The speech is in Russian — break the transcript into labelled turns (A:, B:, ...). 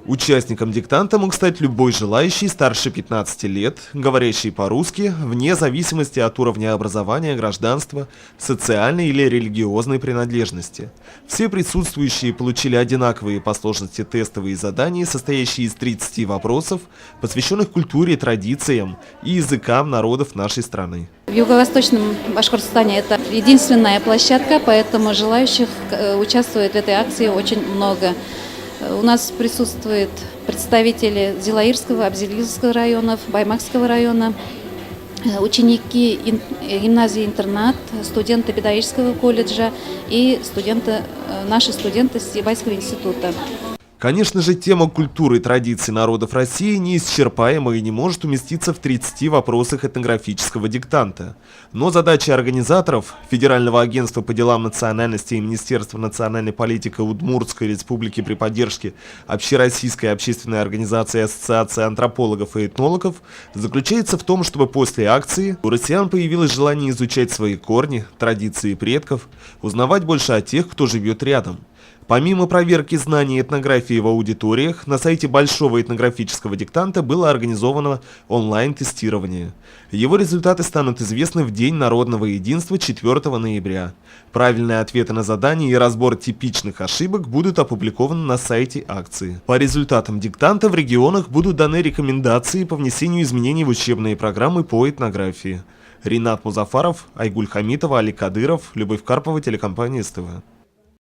A: Участником диктанта мог стать любой желающий старше 15 лет, говорящий по-русски, вне зависимости от уровня образования, гражданства, социальной или религиозной принадлежности. Все присутствующие получили одинаковые по сложности тестовые задания, состоящие из 30 вопросов, посвященных культуре, традициям и языкам народов нашей страны.
B: В Юго-Восточном Башкортостане это единственная площадка, поэтому желающих участвовать в этой акции очень много. У нас присутствуют представители Зилаирского, Абзелилского районов, Баймакского района, ученики гимназии-интернат, студенты педагогического колледжа и наши студенты Сибайского института.
A: Конечно же, тема культуры и традиций народов России неисчерпаема и не может уместиться в 30 вопросах этнографического диктанта. Но задача организаторов Федерального агентства по делам национальности и Министерства национальной политики Удмуртской республики при поддержке Общероссийской общественной организации Ассоциации антропологов и этнологов заключается в том, чтобы после акции у россиян появилось желание изучать свои корни, традиции предков, узнавать больше о тех, кто живет рядом. Помимо проверки знаний этнографии в аудиториях, на сайте Большого этнографического диктанта было организовано онлайн-тестирование. Его результаты станут известны в День народного единства 4 ноября. Правильные ответы на задания и разбор типичных ошибок будут опубликованы на сайте акции. По результатам диктанта в регионах будут даны рекомендации по внесению изменений в учебные программы по этнографии. Ринат Музафаров, Айгуль Хамитова, Али Кадыров, Любовь Карпова, телекомпания СТВ.